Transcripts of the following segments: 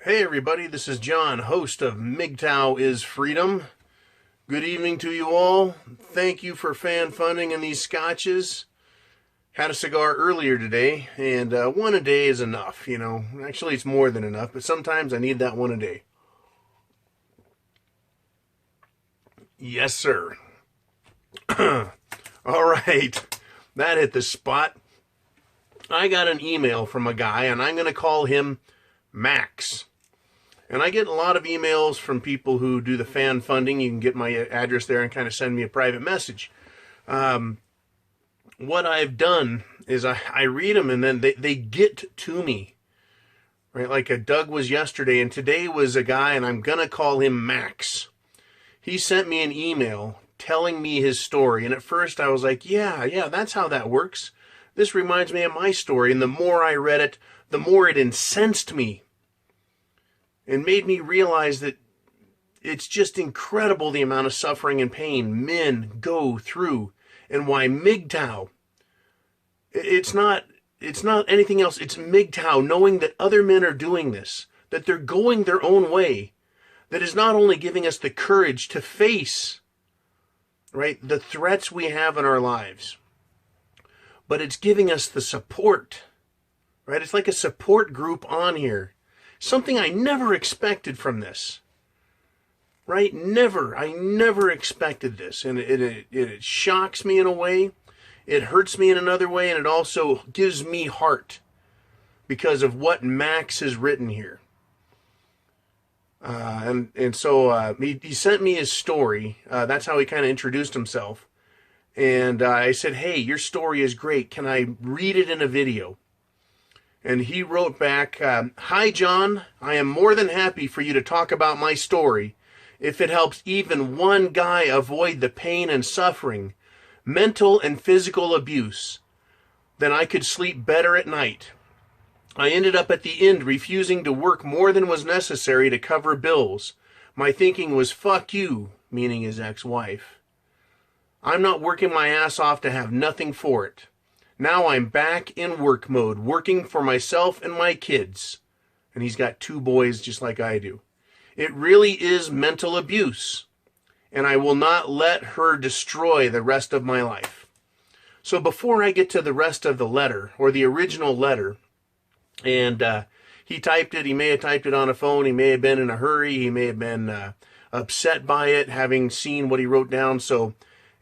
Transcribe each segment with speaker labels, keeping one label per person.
Speaker 1: Hey everybody, this is John, host of Mgtow is Freedom. Good evening to you all. Thank you for fan funding in these scotches. Had a cigar earlier today, and one a day is enough, you know. Actually, it's more than enough, but sometimes I need that one a day. Yes, sir. All right, that hit the spot. I got an email from a guy, and I'm going to call him Max. And I get a lot of emails from people who do the fan funding. You can get my address there and kind of send me a private message. What I've done is I read them and then they get to me. Right? Like Doug was yesterday, and today was a guy, and I'm going to call him Max. He sent me an email telling me his story. And at first I was like, yeah, that's how that works. This reminds me of my story. And the more I read it, the more it incensed me. And made me realize that it's just incredible the amount of suffering and pain men go through, and why Mgtow. It's not anything else. It's Mgtow, knowing that other men are doing this, that they're going their own way, that is not only giving us the courage to face, right, the threats we have in our lives, but it's giving us the support, right? It's like a support group on here. Something I never expected from this, right? I never expected this. And it shocks me in a way. It hurts me in another way. And it also gives me heart because of what Max has written here. So he sent me his story. That's how he kind of introduced himself. And I said, hey, your story is great. Can I read it in a video? And he wrote back, hi, John. I am more than happy for you to talk about my story. If it helps even one guy avoid the pain and suffering, mental and physical abuse, then I could sleep better at night. I ended up at the end refusing to work more than was necessary to cover bills. My thinking was, fuck you, meaning his ex-wife. I'm not working my ass off to have nothing for it. Now I'm back in work mode, working for myself and my kids. And he's got 2 boys just like I do. It really is mental abuse. And I will not let her destroy the rest of my life. So before I get to the rest of the letter, or the original letter, and he typed it, he may have typed it on a phone, he may have been in a hurry, he may have been upset by it, having seen what he wrote down,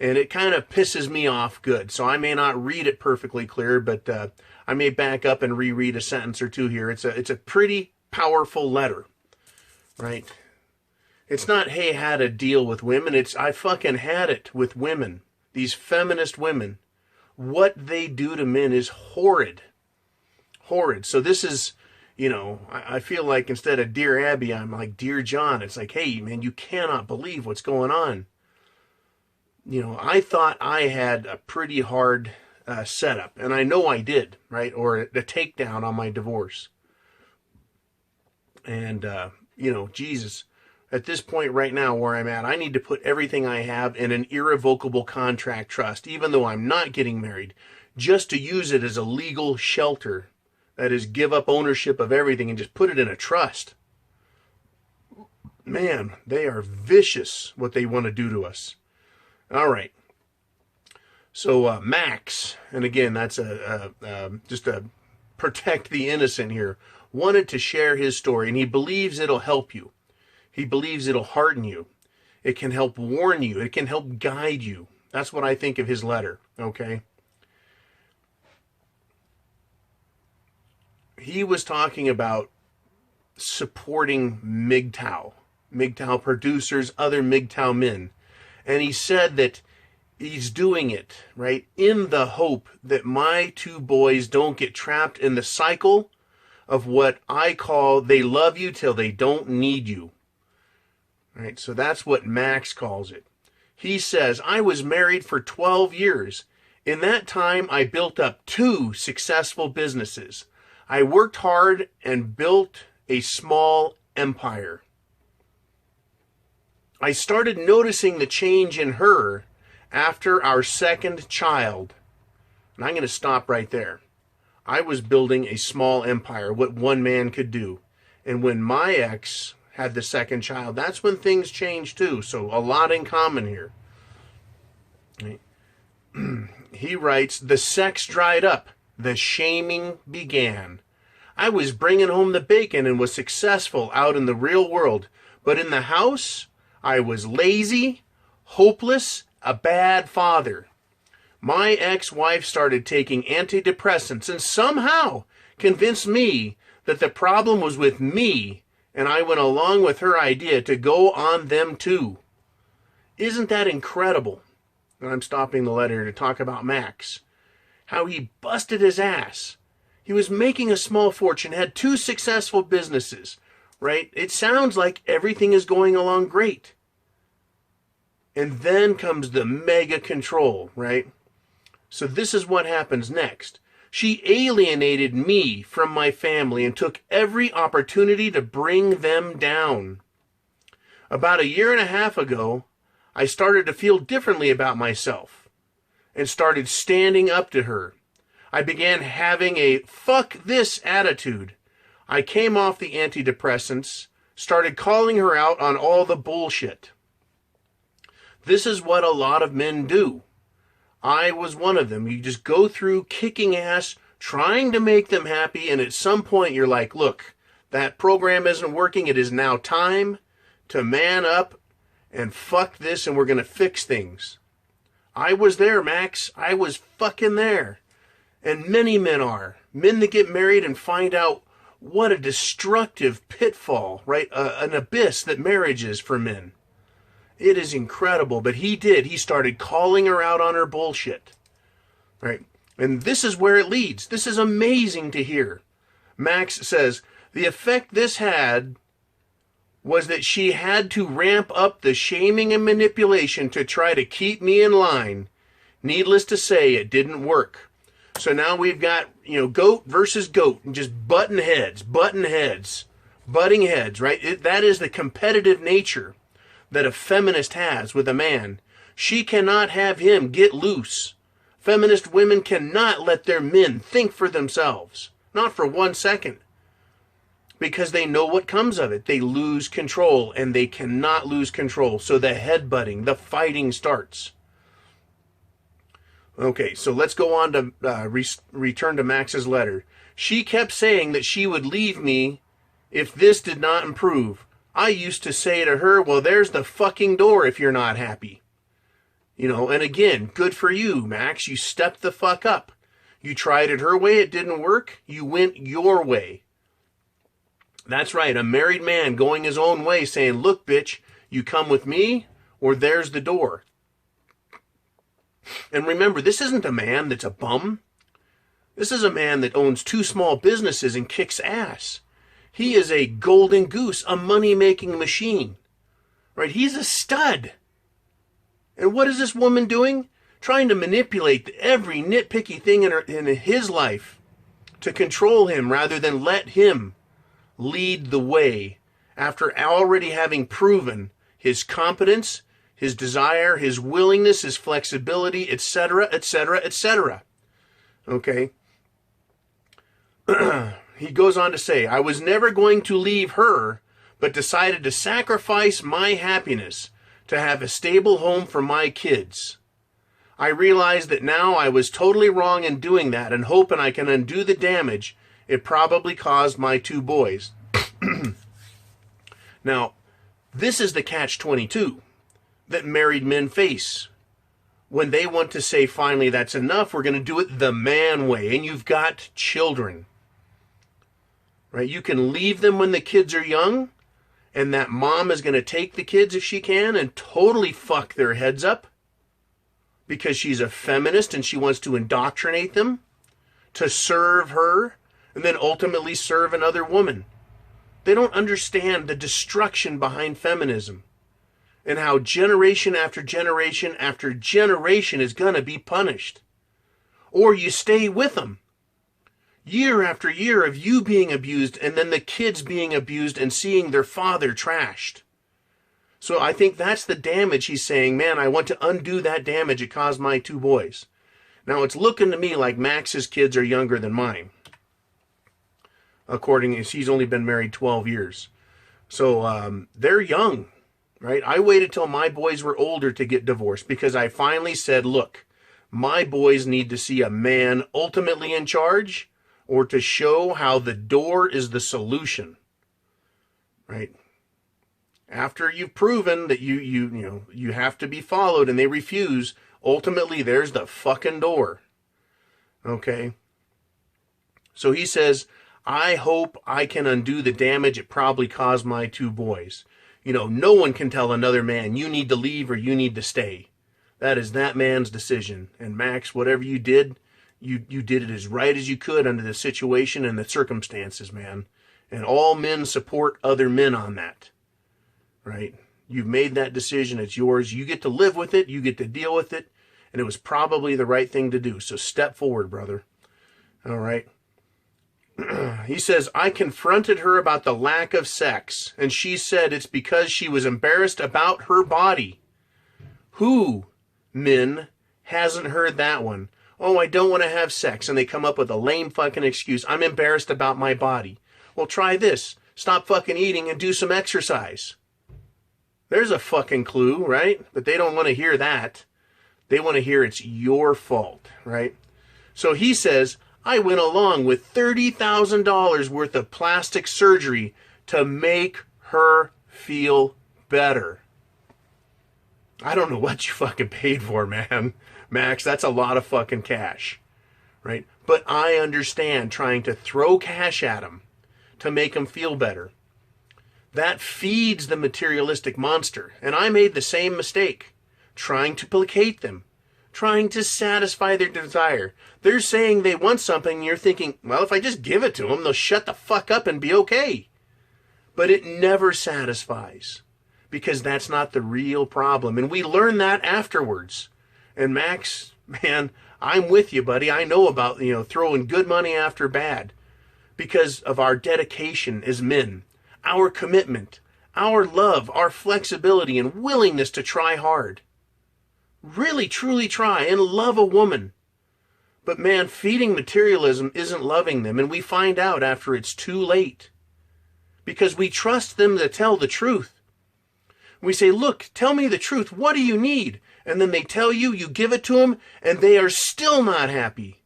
Speaker 1: and it kind of pisses me off good. So I may not read it perfectly clear, but I may back up and reread a sentence or two here. It's a pretty powerful letter, right? It's not, hey, had a deal with women. It's, I fucking had it with women. These feminist women. What they do to men is horrid. Horrid. So this is, you know, I feel like instead of Dear Abby, I'm like, Dear John. It's like, hey, man, you cannot believe what's going on. You know, I thought I had a pretty hard setup, and I know I did, right? Or the takedown on my divorce. And, you know, Jesus, at this point right now where I'm at, I need to put everything I have in an irrevocable contract trust, even though I'm not getting married, just to use it as a legal shelter. That is, give up ownership of everything and just put it in a trust. Man, they are vicious what they want to do to us. All right. So Max, and again, that's just to protect the innocent here, wanted to share his story, and he believes it'll help you. He believes it'll harden you. It can help warn you. It can help guide you. That's what I think of his letter, okay? He was talking about supporting Mgtow producers, other Mgtow men. And he said that he's doing it, right, in the hope that my 2 boys don't get trapped in the cycle of what I call they love you till they don't need you. Right, so that's what Max calls it. He says, I was married for 12 years. In that time, I built up 2 successful businesses. I worked hard and built a small empire. I started noticing the change in her after our 2nd child. And I'm going to stop right there. I was building a small empire, what one man could do. And when my ex had the second child, that's when things changed too. So a lot in common here. He writes, the sex dried up. The shaming began. I was bringing home the bacon and was successful out in the real world. But in the house, I was lazy, hopeless, a bad father. My ex-wife started taking antidepressants and somehow convinced me that the problem was with me, and I went along with her idea to go on them too. Isn't that incredible? And I'm stopping the letter to talk about Max. How he busted his ass. He was making a small fortune, had 2 successful businesses, right? It sounds like everything is going along great. And then comes the mega control, right? So this is what happens next. She alienated me from my family and took every opportunity to bring them down. About 1.5 years ago, I started to feel differently about myself and started standing up to her. I began having a fuck this attitude. I came off the antidepressants, started calling her out on all the bullshit. This is what a lot of men do. I was one of them. You just go through kicking ass, trying to make them happy, and at some point you're like, look, that program isn't working. It is now time to man up and fuck this, and we're going to fix things. I was there, Max. I was fucking there. And many men are. Men that get married and find out what a destructive pitfall, right? An abyss that marriage is for men. It is incredible, but he did. He started calling her out on her bullshit, right? And this is where it leads. This is amazing to hear. Max says, the effect this had was that she had to ramp up the shaming and manipulation to try to keep me in line. Needless to say, it didn't work. So now we've got, goat versus goat, and just butting heads, butting heads, right? That is the competitive nature that a feminist has with a man. She cannot have him get loose. Feminist women cannot let their men think for themselves. Not for 1 second. Because they know what comes of it. They lose control, and they cannot lose control. So the headbutting, the fighting starts. Okay, so let's go on to return to Max's letter. She kept saying that she would leave me if this did not improve. I used to say to her, well, there's the fucking door if you're not happy. And again, good for you, Max. You stepped the fuck up. You tried it her way, it didn't work. You went your way. That's right, a married man going his own way saying, look, bitch, you come with me or there's the door. And remember, this isn't a man that's a bum. This is a man that owns 2 small businesses and kicks ass. He is a golden goose, a money-making machine. Right? He's a stud. And what is this woman doing? Trying to manipulate every nitpicky thing in his life to control him rather than let him lead the way after already having proven his competence, his desire, his willingness, his flexibility, etc., etc., etc. Okay? He goes on to say, I was never going to leave her, but decided to sacrifice my happiness to have a stable home for my kids. I realized that now I was totally wrong in doing that and hoping I can undo the damage it probably caused my 2 boys. Now, this is the catch-22 that married men face. When they want to say, finally, that's enough, we're going to do it the man way, and you've got children. Right? You can leave them when the kids are young, and that mom is going to take the kids if she can and totally fuck their heads up because she's a feminist and she wants to indoctrinate them to serve her and then ultimately serve another woman. They don't understand the destruction behind feminism and how generation after generation after generation is going to be punished. Or you stay with them. Year after year of you being abused and then the kids being abused and seeing their father trashed. So I think that's the damage he's saying, man, I want to undo that damage it caused my 2 boys. Now it's looking to me like Max's kids are younger than mine. according as he's only been married 12 years. So they're young, right? I waited till my boys were older to get divorced because I finally said, look, my boys need to see a man ultimately in charge or to show how the door is the solution, right? After you've proven that you have to be followed and they refuse, ultimately there's the fucking door. Okay? So he says, I hope I can undo the damage it probably caused my two boys. No one can tell another man, you need to leave or you need to stay. That is that man's decision. And Max, whatever you did, you did it as right as you could under the situation and the circumstances, man. And all men support other men on that. Right? You've made that decision. It's yours. You get to live with it. You get to deal with it. And it was probably the right thing to do. So step forward, brother. All right. He says, I confronted her about the lack of sex, and she said it's because she was embarrassed about her body. Who, men, hasn't heard that one? Oh, I don't want to have sex, and they come up with a lame fucking excuse. I'm embarrassed about my body. Well, try this. Stop fucking eating and do some exercise. There's a fucking clue, right? But they don't want to hear that. They want to hear it's your fault, right? So he says, I went along with $30,000 worth of plastic surgery to make her feel better. I don't know what you fucking paid for, man. Max, that's a lot of fucking cash, right? But I understand trying to throw cash at him to make him feel better. That feeds the materialistic monster. And I made the same mistake, trying to placate them, trying to satisfy their desire. They're saying they want something, and you're thinking, well, if I just give it to them, they'll shut the fuck up and be okay. But it never satisfies, because that's not the real problem. And we learn that afterwards. And Max, man, I'm with you, buddy. I know about, throwing good money after bad because of our dedication as men, our commitment, our love, our flexibility, and willingness to try hard. Really, truly try and love a woman. But man, feeding materialism isn't loving them, and we find out after it's too late. Because we trust them to tell the truth. We say, look, tell me the truth. What do you need? And then they tell you, you give it to them, and they are still not happy.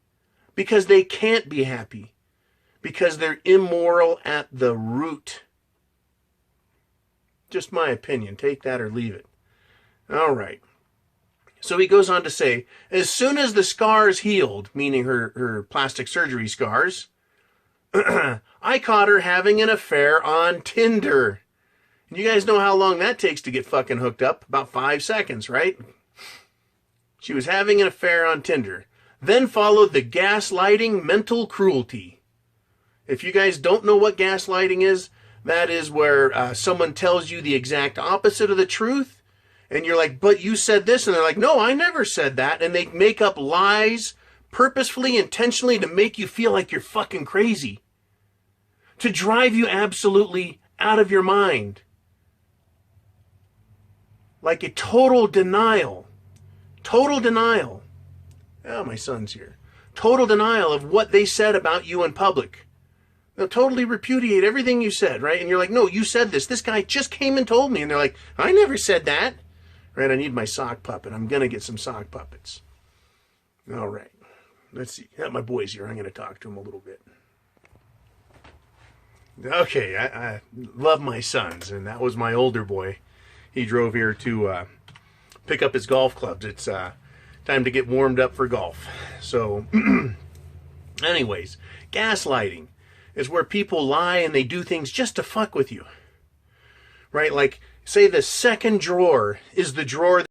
Speaker 1: Because they can't be happy. Because they're immoral at the root. Just my opinion. Take that or leave it. All right. So he goes on to say, as soon as the scars healed, meaning her plastic surgery scars, I caught her having an affair on Tinder. And you guys know how long that takes to get fucking hooked up? About 5 seconds, right? She was having an affair on Tinder. Then followed the gaslighting mental cruelty. If you guys don't know what gaslighting is, that is where someone tells you the exact opposite of the truth. And you're like, but you said this. And they're like, no, I never said that. And they make up lies purposefully, intentionally to make you feel like you're fucking crazy. To drive you absolutely out of your mind. Like a total denial. Total denial. Oh, my son's here. Total denial of what they said about you in public. They'll totally repudiate everything you said, right? And you're like, no, you said this. This guy just came and told me. And they're like, I never said that. Right, I need my sock puppet. I'm going to get some sock puppets. All right. Let's see. My boy's here. I'm going to talk to him a little bit. Okay, I love my sons, and that was my older boy. He drove here to pick up his golf clubs. It's time to get warmed up for golf. So, anyways, gaslighting is where people lie and they do things just to fuck with you. Right, like, say the second drawer is the drawer